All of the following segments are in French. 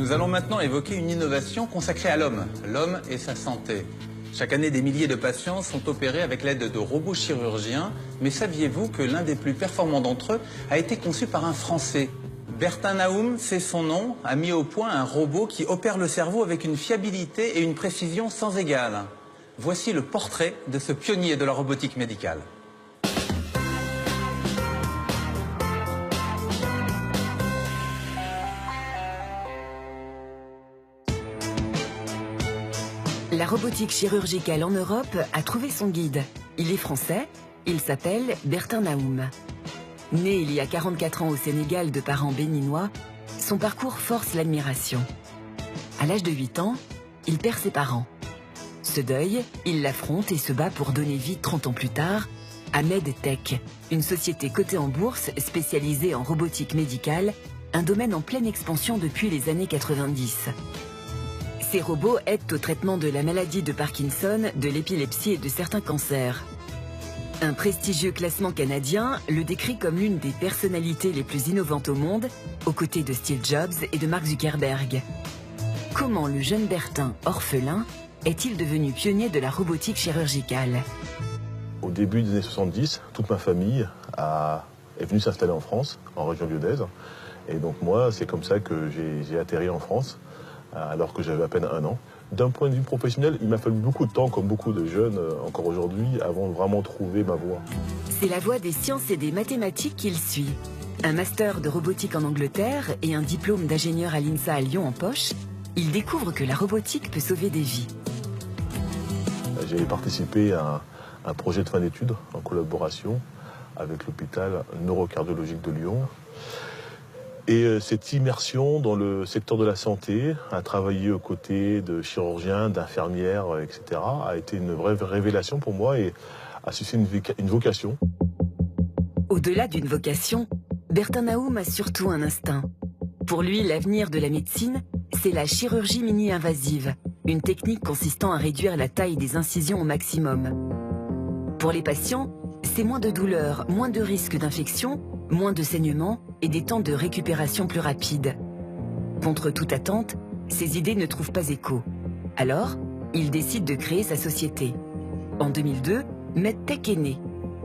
Nous allons maintenant évoquer une innovation consacrée à l'homme et sa santé. Chaque année, des milliers de patients sont opérés avec l'aide de robots chirurgiens. Mais saviez-vous que l'un des plus performants d'entre eux a été conçu par un Français? Bertin Naoum, c'est son nom, a mis au point un robot qui opère le cerveau avec une fiabilité et une précision sans égale. Voici le portrait de ce pionnier de la robotique médicale. La robotique chirurgicale en Europe a trouvé son guide. Il est français, il s'appelle Bertin Naoum. Né il y a 44 ans au Sénégal de parents béninois, son parcours force l'admiration. À l'âge de 8 ans, il perd ses parents. Ce deuil, il l'affronte et se bat pour donner vie 30 ans plus tard à MedTech, une société cotée en bourse spécialisée en robotique médicale, un domaine en pleine expansion depuis les années 90. Ces robots aident au traitement de la maladie de Parkinson, de l'épilepsie et de certains cancers. Un prestigieux classement canadien le décrit comme l'une des personnalités les plus innovantes au monde, aux côtés de Steve Jobs et de Mark Zuckerberg. Comment le jeune Bertin, orphelin, est-il devenu pionnier de la robotique chirurgicale? Au début des années 70, toute ma famille est venue s'installer en France, en région lyonnaise. Et donc moi, c'est comme ça que j'ai atterri en France, alors que j'avais à peine 1 an. D'un point de vue professionnel, il m'a fallu beaucoup de temps, comme beaucoup de jeunes encore aujourd'hui, avant de vraiment trouver ma voie. C'est la voie des sciences et des mathématiques qu'il suit. Un master de robotique en Angleterre et un diplôme d'ingénieur à l'INSA à Lyon en poche, il découvre que la robotique peut sauver des vies. J'ai participé à un projet de fin d'études en collaboration avec l'hôpital neurocardiologique de Lyon. Et cette immersion dans le secteur de la santé, à travailler aux côtés de chirurgiens, d'infirmières, etc., a été une vraie révélation pour moi et a suscité une vocation. Au-delà d'une vocation, Bertin Naoum a surtout un instinct. Pour lui, l'avenir de la médecine, c'est la chirurgie mini-invasive, une technique consistant à réduire la taille des incisions au maximum. Pour les patients, c'est moins de douleur, moins de risques d'infection, moins de saignements et des temps de récupération plus rapides. Contre toute attente, ces idées ne trouvent pas écho. Alors, il décide de créer sa société. En 2002, MedTech est née.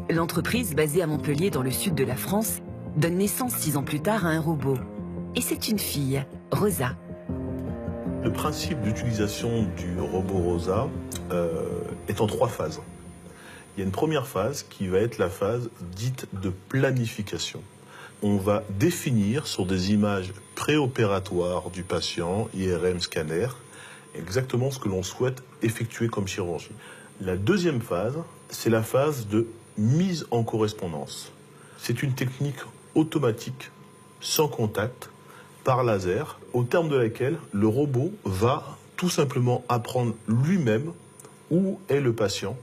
L'entreprise, basée à Montpellier dans le sud de la France, donne naissance 6 ans plus tard à un robot. Et c'est une fille, Rosa. Le principe d'utilisation du robot Rosa est en 3 phases. Il y a une première phase qui va être la phase dite de planification. On va définir sur des images préopératoires du patient, IRM, scanner, exactement ce que l'on souhaite effectuer comme chirurgie. La deuxième phase, c'est la phase de mise en correspondance. C'est une technique automatique, sans contact, par laser, au terme de laquelle le robot va tout simplement apprendre lui-même où est le patient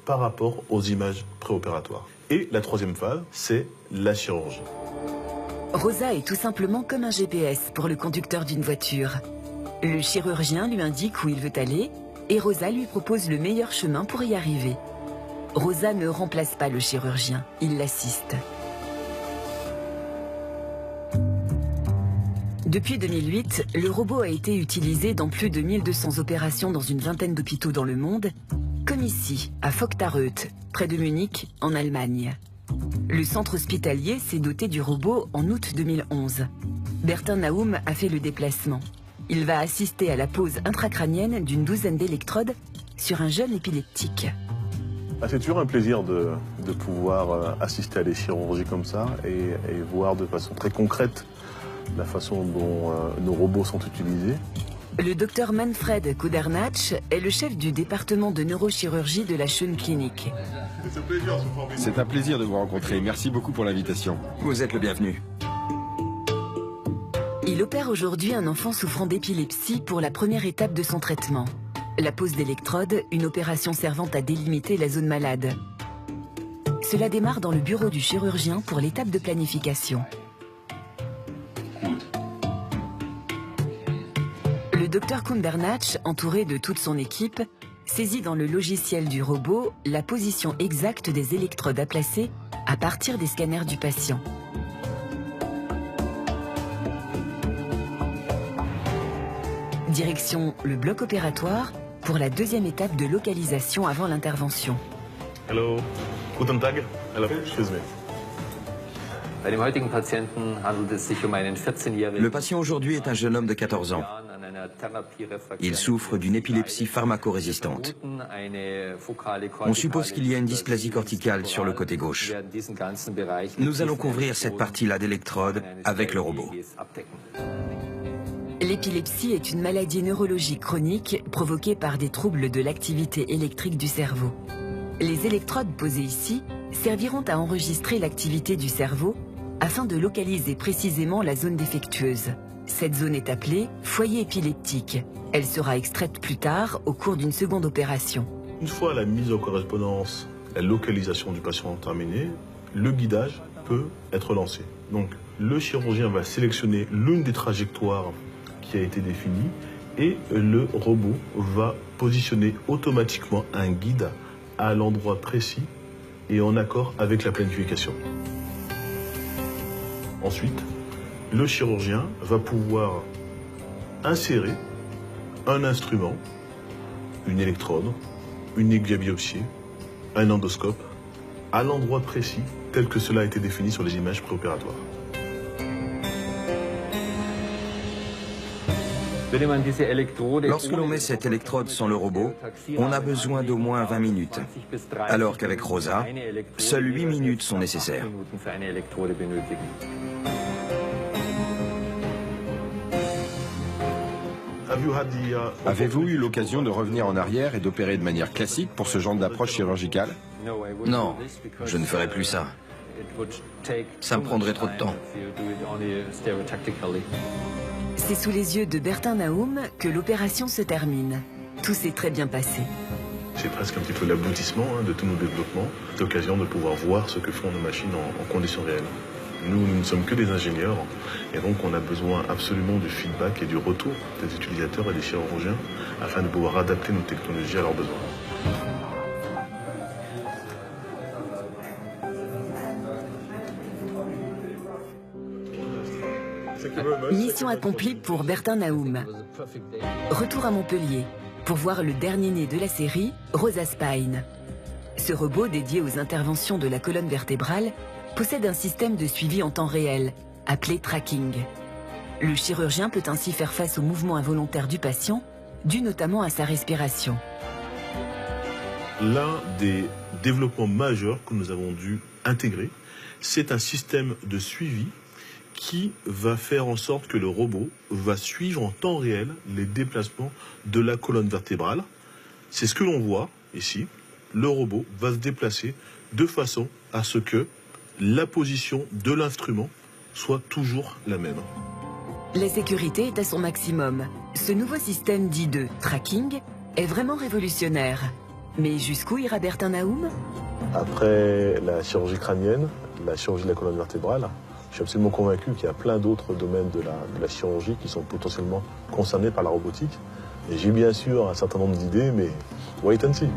par rapport aux images préopératoires. Et la troisième phase, c'est la chirurgie. Rosa est tout simplement comme un GPS pour le conducteur d'une voiture. Le chirurgien lui indique où il veut aller et Rosa lui propose le meilleur chemin pour y arriver. Rosa ne remplace pas le chirurgien, il l'assiste. Depuis 2008, le robot a été utilisé dans plus de 1200 opérations dans une vingtaine d'hôpitaux dans le monde, comme ici, à Vogtareuth, près de Munich, en Allemagne. Le centre hospitalier s'est doté du robot en août 2011. Bertin Naoum a fait le déplacement. Il va assister à la pose intracrânienne d'une douzaine d'électrodes sur un jeune épileptique. C'est toujours un plaisir de pouvoir assister à des chirurgies comme ça et voir de façon très concrète la façon dont nos robots sont utilisés. Le docteur Manfred Kudernatsch est le chef du département de neurochirurgie de la Schön Klinik. C'est un plaisir de vous rencontrer. Merci beaucoup pour l'invitation. Vous êtes le bienvenu. Il opère aujourd'hui un enfant souffrant d'épilepsie pour la première étape de son traitement. La pose d'électrodes, une opération servant à délimiter la zone malade. Cela démarre dans le bureau du chirurgien pour l'étape de planification. Le docteur Kundernatsch, entouré de toute son équipe, saisit dans le logiciel du robot la position exacte des électrodes à placer à partir des scanners du patient. Direction le bloc opératoire pour la deuxième étape de localisation avant l'intervention. Hello. Guten Tag. Hello. Excuse me. Le patient aujourd'hui est un jeune homme de 14 ans. Il souffre d'une épilepsie pharmacorésistante. On suppose qu'il y a une dysplasie corticale sur le côté gauche. Nous allons couvrir cette partie-là d'électrode avec le robot. L'épilepsie est une maladie neurologique chronique provoquée par des troubles de l'activité électrique du cerveau. Les électrodes posées ici serviront à enregistrer l'activité du cerveau afin de localiser précisément la zone défectueuse. Cette zone est appelée foyer épileptique. Elle sera extraite plus tard au cours d'une seconde opération. Une fois la mise en correspondance, la localisation du patient terminée, le guidage peut être lancé. Donc le chirurgien va sélectionner l'une des trajectoires qui a été définie et le robot va positionner automatiquement un guide à l'endroit précis et en accord avec la planification. Ensuite, le chirurgien va pouvoir insérer un instrument, une électrode, une aiguille à biopsier, un endoscope, à l'endroit précis tel que cela a été défini sur les images préopératoires. Lorsque l'on met cette électrode sans le robot, on a besoin d'au moins 20 minutes, alors qu'avec ROSA, seules 8 minutes sont nécessaires. Avez-vous eu l'occasion de revenir en arrière et d'opérer de manière classique pour ce genre d'approche chirurgicale? Non, je ne ferai plus ça. Ça me prendrait trop de temps. C'est sous les yeux de Bertin Naoum que l'opération se termine. Tout s'est très bien passé. C'est presque un petit peu l'aboutissement de tous nos développements, l'occasion de pouvoir voir ce que font nos machines en conditions réelles. Nous ne sommes que des ingénieurs et donc on a besoin absolument du feedback et du retour des utilisateurs et des chirurgiens afin de pouvoir adapter nos technologies à leurs besoins. Mission accomplie pour Bertin Naoum. Retour à Montpellier pour voir le dernier né de la série, Rosa Spine. Ce robot dédié aux interventions de la colonne vertébrale possède un système de suivi en temps réel, appelé tracking. Le chirurgien peut ainsi faire face aux mouvements involontaires du patient, dû notamment à sa respiration. L'un des développements majeurs que nous avons dû intégrer, c'est un système de suivi qui va faire en sorte que le robot va suivre en temps réel les déplacements de la colonne vertébrale. C'est ce que l'on voit ici. Le robot va se déplacer de façon à ce que la position de l'instrument soit toujours la même. La sécurité est à son maximum. Ce nouveau système dit de tracking est vraiment révolutionnaire. Mais jusqu'où ira Bertin Naoum? Après la chirurgie crânienne, la chirurgie de la colonne vertébrale, je suis absolument convaincu qu'il y a plein d'autres domaines de la chirurgie qui sont potentiellement concernés par la robotique. Et j'ai bien sûr un certain nombre d'idées, mais wait and see.